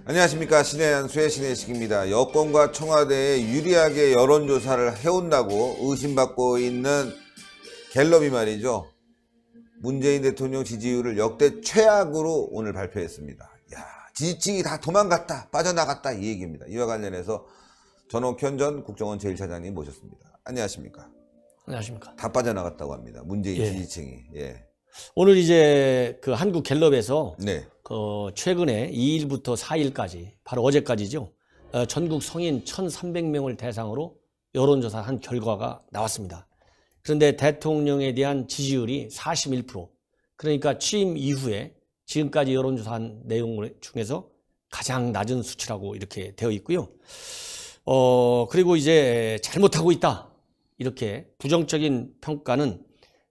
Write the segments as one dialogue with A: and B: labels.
A: 안녕하십니까. 신의 한수의 신의식입니다. 여권과 청와대에 유리하게 여론조사를 해온다고 의심받고 있는 갤럽이 말이죠. 문재인 대통령 지지율을 역대 최악으로 오늘 발표했습니다. 야, 지지층이 다 도망갔다, 빠져나갔다 이 얘기입니다. 이와 관련해서 전옥현 전 국정원 제1차장님 모셨습니다. 안녕하십니까.
B: 안녕하십니까.
A: 다 빠져나갔다고 합니다. 문재인 지지층이. 예.
B: 오늘 이제 그 한국 갤럽에서
A: 네.
B: 최근에 2일부터 4일까지 바로 어제까지죠. 전국 성인 1,300명을 대상으로 여론조사한 결과가 나왔습니다. 그런데 대통령에 대한 지지율이 41%. 그러니까 취임 이후에 지금까지 여론조사한 내용 중에서 가장 낮은 수치라고 이렇게 되어 있고요. 그리고 이제 잘못하고 있다. 이렇게 부정적인 평가는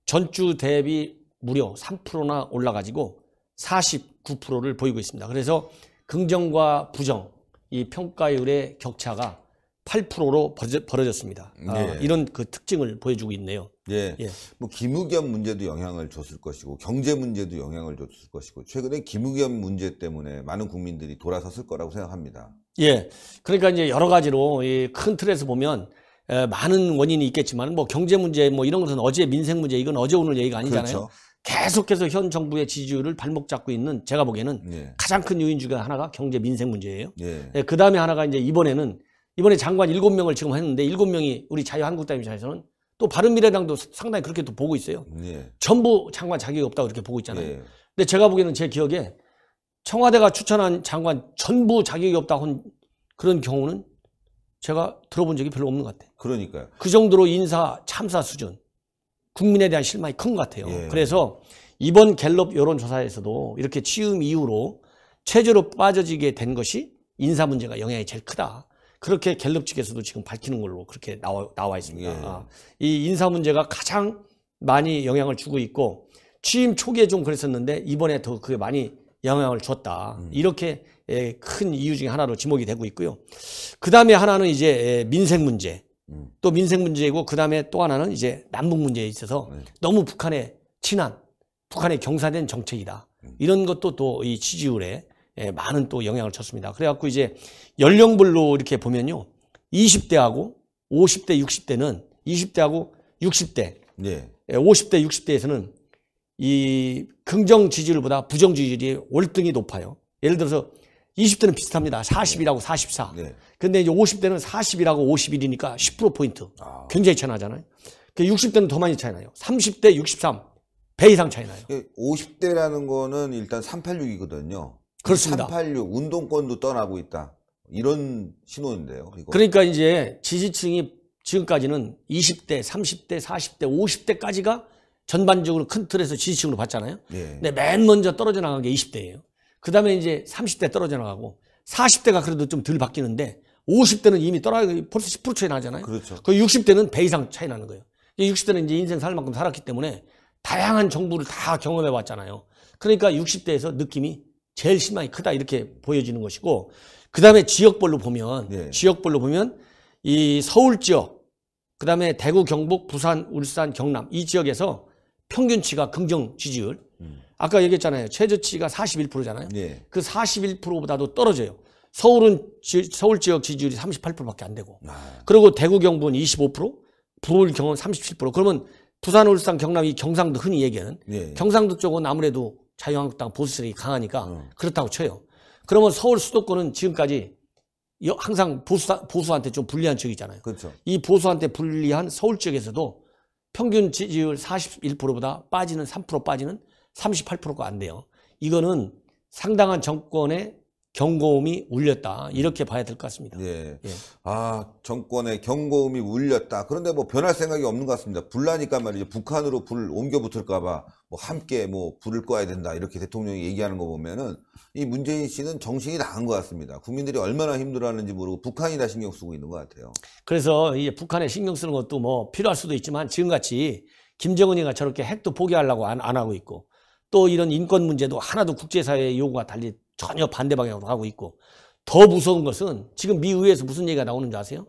B: 전주 대비 무려 3%나 올라가지고 49%를 보이고 있습니다. 그래서 긍정과 부정, 이 평가율의 격차가 8%로 벌어졌습니다.
A: 예.
B: 이런 그 특징을 보여주고 있네요.
A: 예. 뭐 김의겸 문제도 영향을 줬을 것이고 경제 문제도 영향을 줬을 것이고 최근에 김의겸 문제 때문에 많은 국민들이 돌아섰을 거라고 생각합니다. 예.
B: 그러니까 이제 여러 가지로 이 큰 틀에서 보면 많은 원인이 있겠지만 뭐 경제 문제 뭐 이런 것은 어제 민생 문제 이건 어제 오늘 얘기가 아니잖아요.
A: 그렇죠.
B: 계속해서 현 정부의 지지율을 발목 잡고 있는 제가 보기에는 가장 큰 요인 중에 하나가 경제 민생 문제예요. 그 다음에 하나가 이제 이번에 장관 7명을 지금 했는데 7명이 우리 자유한국당 입장에서는 또 바른미래당도 상당히 그렇게 또 보고 있어요. 전부 장관 자격이 없다고 이렇게 보고 있잖아요. 근데 제가 보기에는 제 기억에 청와대가 추천한 장관 전부 자격이 없다고 한 그런 경우는 제가 들어본 적이 별로 없는 것 같아요.
A: 그러니까요.
B: 그 정도로 인사 참사 수준. 국민에 대한 실망이 큰 것 같아요. 그래서 이번 갤럽 여론조사에서도 이렇게 취임 이후로 체제로 빠져지게 된 것이 인사 문제가 영향이 제일 크다. 그렇게 갤럽 측에서도 지금 밝히는 걸로 그렇게 나와 있습니다. 이 인사 문제가 가장 많이 영향을 주고 있고 취임 초기에 좀 그랬었는데 이번에 더 그게 많이 영향을 줬다. 이렇게 큰 이유 중에 하나로 지목이 되고 있고요. 그 다음에 하나는 이제 민생 문제. 또 민생 문제이고 그 다음에 또 하나는 이제 남북 문제에 있어서 너무 북한에 친한, 북한에 경사된 정책이다. 이런 것도 또 이 지지율에 많은 또 영향을 줬습니다. 그래갖고 이제 연령별로 이렇게 보면요. 20대하고 50대, 60대는 20대하고 60대, 50대, 60대에서는 이 긍정 지지율보다 부정 지지율이 월등히 높아요. 예를 들어서 20대는 비슷합니다. 40이라고 44. 근데 이제 50대는 40이라고 51이니까 10%포인트. 굉장히 차이 나잖아요. 60대는 더 많이 차이 나요. 30대 63. 배 이상 차이 나요.
A: 50대라는 거는 일단 386이거든요.
B: 그렇습니다.
A: 386 운동권도 떠나고 있다. 이런 신호인데요. 이거.
B: 그러니까 이제 지지층이 지금까지는 20대, 30대, 40대, 50대까지가 전반적으로 큰 틀에서 지지층으로 봤잖아요. 근데 맨 먼저 떨어져 나간 게 20대예요. 그 다음에 이제 30대 떨어져 나가고 40대가 그래도 좀 덜 바뀌는데 50대는 이미 벌써 10% 차이 나잖아요.
A: 그렇죠.
B: 그 60대는 배 이상 차이 나는 거예요. 60대는 이제 인생 살 만큼 살았기 때문에 다양한 정부를 다 경험해 왔잖아요. 그러니까 60대에서 느낌이 제일 실망이 크다 이렇게 보여지는 것이고 그 다음에 지역별로 보면 이 서울 지역 그 다음에 대구, 경북, 부산, 울산, 경남 이 지역에서 평균치가 긍정 지지율 아까 얘기했잖아요. 최저치가 41%잖아요. 그 41%보다도 떨어져요. 서울 지역 지지율이 38%밖에 안 되고 그리고 대구, 경북은 25%, 부울, 경원 37%. 그러면 부산, 울산, 경남 이 경상도 흔히 얘기하는 경상도 쪽은 아무래도 자유한국당 보수 세력이 강하니까 그렇다고 쳐요. 그러면 서울 수도권은 지금까지 항상 보수한테 좀 불리한 지역이잖아요.
A: 그렇죠.
B: 이 보수한테 불리한 서울 지역에서도 평균 지지율 41%보다 빠지는 3% 빠지는 38%가 안 돼요. 이거는 상당한 정권의 경고음이 울렸다. 이렇게 봐야 될 것 같습니다.
A: 정권의 경고음이 울렸다. 그런데 뭐 변할 생각이 없는 것 같습니다. 불나니까 말이죠. 북한으로 불 옮겨 붙을까봐 뭐 함께 뭐 불을 꺼야 된다. 이렇게 대통령이 얘기하는 거 보면은 이 문재인 씨는 정신이 나간 것 같습니다. 국민들이 얼마나 힘들어하는지 모르고 북한이나 신경 쓰고 있는 것 같아요.
B: 그래서 이제 북한에 신경 쓰는 것도 뭐 필요할 수도 있지만 지금같이 김정은이가 저렇게 핵도 포기하려고 안 하고 있고, 또 이런 인권 문제도 하나도 국제사회의 요구가 달리 전혀 반대 방향으로 가고 있고, 더 무서운 것은 지금 미 의회에서 무슨 얘기가 나오는지 아세요?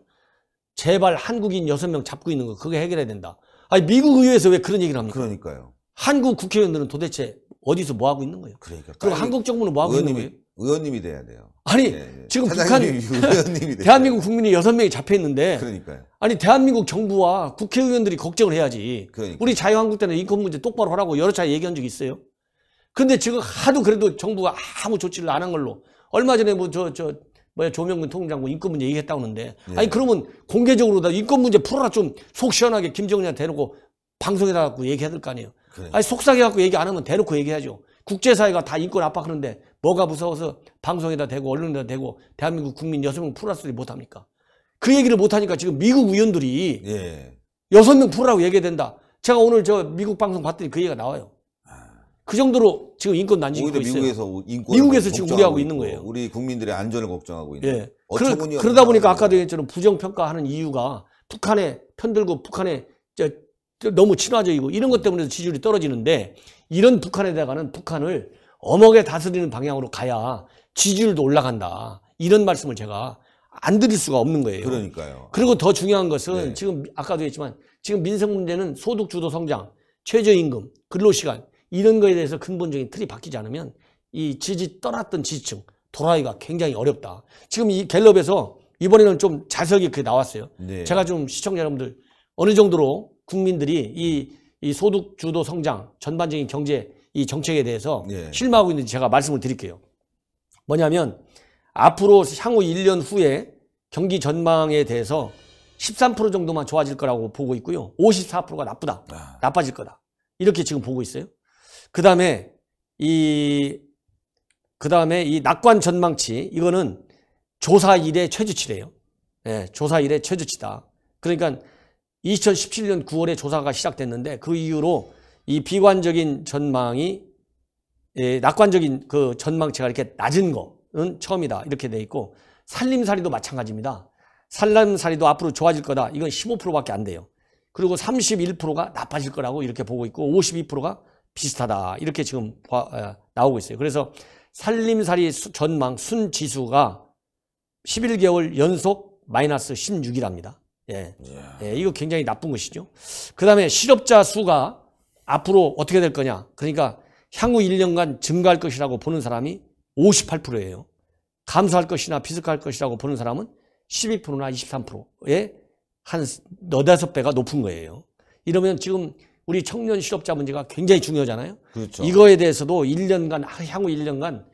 B: 제발 한국인 6명 잡고 있는 거 그게 해결해야 된다. 아니 미국 의회에서 왜 그런 얘기를 합니까?
A: 그러니까요.
B: 한국 국회의원들은 도대체 어디서 뭐 하고 있는 거예요?
A: 그러니까.
B: 그리고 한국 정부는 뭐 하고 있는 거예요?
A: 의원님이 돼야 돼요.
B: 아니
A: 예.
B: 지금
A: 사장님이
B: 북한
A: 의원님이 돼야
B: 대한민국 국민이 6명이 잡혀 있는데,
A: 그러니까요.
B: 아니 대한민국 정부와 국회의원들이 걱정을 해야지.
A: 그러니까.
B: 우리 자유한국 때는 인권 문제 똑바로 하라고 여러 차례 얘기한 적이 있어요. 근데 지금 하도 그래도 정부가 아무 조치를 안 한 걸로, 얼마 전에 뭐 조명근 통장관 인권 문제 얘기했다고 하는데,
A: 예.
B: 아니 그러면 공개적으로 다 인권 문제 풀어라 좀 속 시원하게 김정은이한테 대놓고 방송에다 갖고 얘기해야 될 거 아니에요.
A: 그러니까.
B: 아니 속삭여 갖고 얘기 안 하면 대놓고 얘기하죠. 국제사회가 다 인권 압박하는데 뭐가 무서워서 방송에다 대고 언론에다 대고 대한민국 국민 6명 풀어라 소리 못합니까? 그 얘기를 못하니까 지금 미국 의원들이
A: 예.
B: 6명 풀으라고 얘기해야 된다. 제가 오늘 저 미국 방송 봤더니 그 얘기가 나와요. 그 정도로 지금 인권 안 지키고
A: 오히려
B: 있어요.
A: 미국에서
B: 지금 우려하고 있는 거예요.
A: 우리 국민들의 안전을 걱정하고 있는.
B: 예.
A: 어처구니
B: 그러다 보니까 아까도 얘기했처럼 부정평가하는 이유가 북한에 편들고 북한에 너무 친화적이고 이런 것 때문에 지지율이 떨어지는데, 이런 북한에다가는 북한을 엄하게 다스리는 방향으로 가야 지지율도 올라간다. 이런 말씀을 제가 안 드릴 수가 없는 거예요.
A: 그러니까요.
B: 그리고 더 중요한 것은
A: 네.
B: 지금 아까도 했지만 지금 민생 문제는 소득 주도 성장, 최저임금, 근로시간 이런 거에 대해서 근본적인 틀이 바뀌지 않으면 이 떠났던 지지층 돌아오기가 굉장히 어렵다. 지금 이 갤럽에서 이번에는 좀 자세하게 그게 나왔어요.
A: 네.
B: 제가 좀 시청자 여러분들 어느 정도로 국민들이 이 소득 주도 성장, 전반적인 경제 이 정책에 대해서
A: 네.
B: 실망하고 있는지 제가 말씀을 드릴게요. 뭐냐면 앞으로 향후 1년 후에 경기 전망에 대해서 13% 정도만 좋아질 거라고 보고 있고요. 54%가 나쁘다. 나빠질 거다. 이렇게 지금 보고 있어요. 그다음에 이 낙관 전망치, 이거는 조사 이래 최저치래요. 예, 조사 이래 최저치다. 그러니까 2017년 9월에 조사가 시작됐는데 그 이후로 이 비관적인 전망이, 낙관적인 그 전망치가 이렇게 낮은 거는 처음이다. 이렇게 돼 있고, 살림살이도 마찬가지입니다. 살림살이도 앞으로 좋아질 거다. 이건 15%밖에 안 돼요. 그리고 31%가 나빠질 거라고 이렇게 보고 있고, 52%가 비슷하다. 이렇게 지금 나오고 있어요. 그래서 살림살이 전망 순지수가 11개월 연속 마이너스 16이랍니다. 예. 예, 이거 굉장히 나쁜 것이죠. 그 다음에 실업자 수가 앞으로 어떻게 될 거냐. 그러니까 향후 1년간 증가할 것이라고 보는 사람이 58%예요. 감소할 것이나 비슷할 것이라고 보는 사람은 12%나 23%의 한 4-5배가 높은 거예요. 이러면 지금 우리 청년 실업자 문제가 굉장히 중요하잖아요.
A: 그렇죠.
B: 이거에 대해서도 1년간, 향후 1년간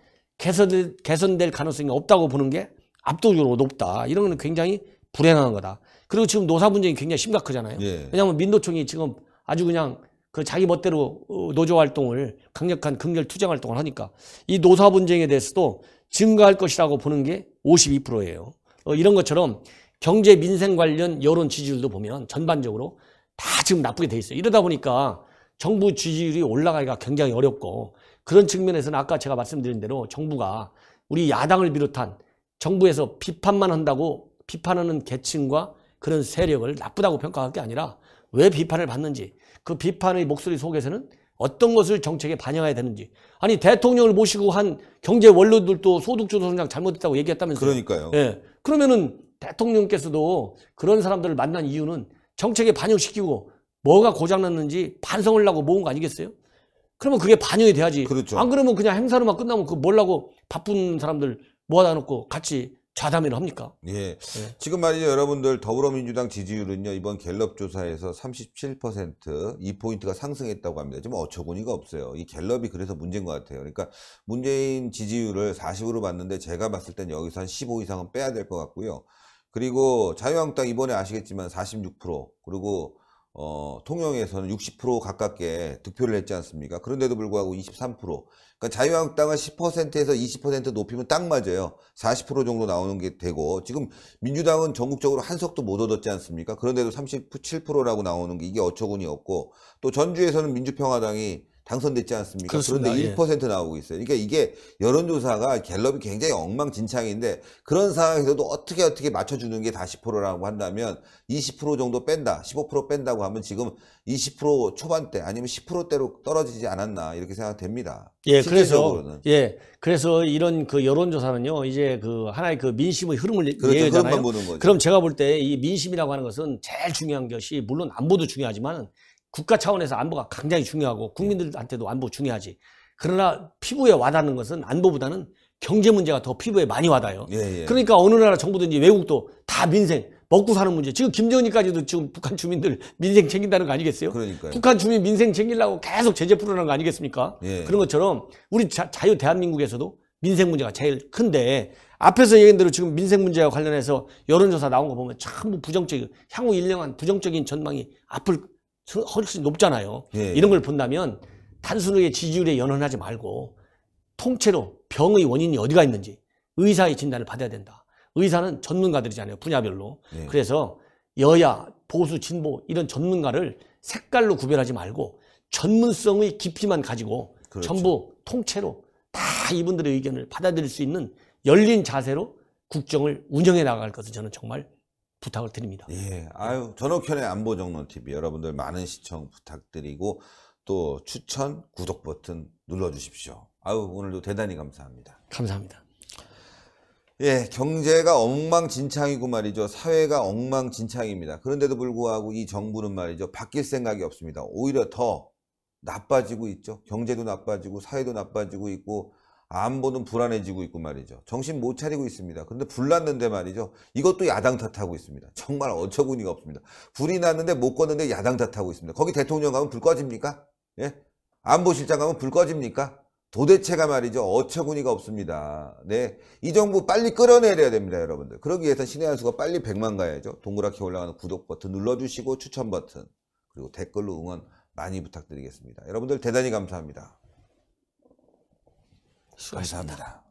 B: 개선될 가능성이 없다고 보는 게 압도적으로 높다. 이런 건 굉장히 불행한 거다. 그리고 지금 노사 분쟁이 굉장히 심각하잖아요.
A: 예.
B: 왜냐하면 민노총이 지금 아주 그냥 그 자기 멋대로 노조 활동을, 강력한 극렬 투쟁 활동을 하니까 이 노사 분쟁에 대해서도 증가할 것이라고 보는 게 52%예요. 이런 것처럼 경제 민생 관련 여론 지지율도 보면 전반적으로 다 지금 나쁘게 돼 있어요. 이러다 보니까 정부 지지율이 올라가기가 굉장히 어렵고, 그런 측면에서는 아까 제가 말씀드린 대로 정부가 우리 야당을 비롯한 정부에서 비판만 한다고 비판하는 계층과 그런 세력을 나쁘다고 평가할 게 아니라 왜 비판을 받는지, 그 비판의 목소리 속에서는 어떤 것을 정책에 반영해야 되는지. 아니 대통령을 모시고 한 경제 원로들도 소득주도 성장 잘못했다고 얘기했다면서요.
A: 그러니까요.
B: 예. 그러면은 대통령께서도 그런 사람들을 만난 이유는 정책에 반영시키고 뭐가 고장났는지 반성을 하고 모은 거 아니겠어요? 그러면 그게 반영이 돼야지.
A: 그렇죠.
B: 안 그러면 그냥 행사로만 끝나면 그 뭘라고 바쁜 사람들 모아다 놓고 같이 좌담회를 합니까?
A: 예. 지금 말이죠, 여러분들, 더불어민주당 지지율은요, 이번 갤럽 조사에서 37%, 2포인트가 상승했다고 합니다. 지금 어처구니가 없어요. 이 갤럽이 그래서 문제인 것 같아요. 그러니까 문재인 지지율을 40으로 봤는데 제가 봤을 땐 여기서 한 15 이상은 빼야 될 것 같고요. 그리고 자유한국당 이번에 아시겠지만 46%, 그리고 통영에서는 60% 가깝게 득표를 했지 않습니까? 그런데도 불구하고 23%. 그러니까 자유한국당은 10%에서 20% 높이면 딱 맞아요. 40% 정도 나오는 게 되고, 지금 민주당은 전국적으로 한 석도 못 얻었지 않습니까? 그런데도 37%라고 나오는 게 이게 어처구니 없고, 또 전주에서는 민주평화당이 당선됐지 않습니까?
B: 그렇습니다.
A: 그런데 1% 나오고 있어요. 그러니까 이게 여론조사가 갤럽이 굉장히 엉망진창인데 그런 상황에서도 어떻게 맞춰주는 게 다 10%라고 한다면 20% 정도 뺀다, 15% 뺀다고 하면 지금 20% 초반대 아니면 10%대로 떨어지지 않았나 이렇게 생각됩니다.
B: 예,
A: 실질적으로는.
B: 그래서 이런 그 여론조사는요, 이제 그 하나의 그 민심의 흐름을
A: 그렇죠.
B: 얘기하잖아요.
A: 흐름만 보는 거죠.
B: 그럼 제가 볼 때 이 민심이라고 하는 것은 제일 중요한 것이 물론 안보도 중요하지만 국가 차원에서 안보가 굉장히 중요하고 국민들한테도 안보 중요하지. 그러나 피부에 와닿는 것은 안보보다는 경제 문제가 더 피부에 많이 와닿아요.
A: 예.
B: 그러니까 어느 나라 정부든지 외국도 다 민생, 먹고 사는 문제. 지금 김정은이까지도 지금 북한 주민들 민생 챙긴다는 거 아니겠어요?
A: 그러니까요.
B: 북한 주민 민생 챙기려고 계속 제재 풀어내는 거 아니겠습니까?
A: 예.
B: 그런 것처럼 우리 자유 대한민국에서도 민생 문제가 제일 큰데 앞에서 얘기한 대로 지금 민생 문제와 관련해서 여론조사 나온 거 보면 전부 부정적인, 향후 1년간 부정적인 전망이 앞을 훨씬 높잖아요.
A: 예.
B: 이런 걸 본다면 단순하게 지지율에 연연하지 말고 통째로 병의 원인이 어디가 있는지 의사의 진단을 받아야 된다. 의사는 전문가들이잖아요. 분야별로.
A: 예.
B: 그래서 여야, 보수, 진보 이런 전문가를 색깔로 구별하지 말고 전문성의 깊이만 가지고
A: 그렇죠.
B: 전부 통째로 다 이분들의 의견을 받아들일 수 있는 열린 자세로 국정을 운영해 나갈 것을 저는 정말 부탁을 드립니다.
A: 예, 아유, 전옥현의 안보정론TV 여러분들 많은 시청 부탁드리고 또 추천, 구독 버튼 눌러주십시오. 아유, 오늘도 대단히 감사합니다.
B: 감사합니다.
A: 예, 경제가 엉망진창이고 말이죠. 사회가 엉망진창입니다. 그런데도 불구하고 이 정부는 말이죠. 바뀔 생각이 없습니다. 오히려 더 나빠지고 있죠. 경제도 나빠지고 사회도 나빠지고 있고 안보는 불안해지고 있고 말이죠. 정신 못 차리고 있습니다. 그런데 불 났는데 말이죠. 이것도 야당 탓하고 있습니다. 정말 어처구니가 없습니다. 불이 났는데 못 껐는데 야당 탓하고 있습니다. 거기 대통령 가면 불 꺼집니까? 예? 안보실장 가면 불 꺼집니까? 도대체가 말이죠. 어처구니가 없습니다. 네, 이 정부 빨리 끌어내려야 됩니다, 여러분들. 그러기 위해서 신의 한 수가 빨리 100만 가야죠. 동그랗게 올라가는 구독 버튼 눌러주시고 추천 버튼 그리고 댓글로 응원 많이 부탁드리겠습니다. 여러분들 대단히 감사합니다.
B: 수고하셨습니다.
A: 감사합니다.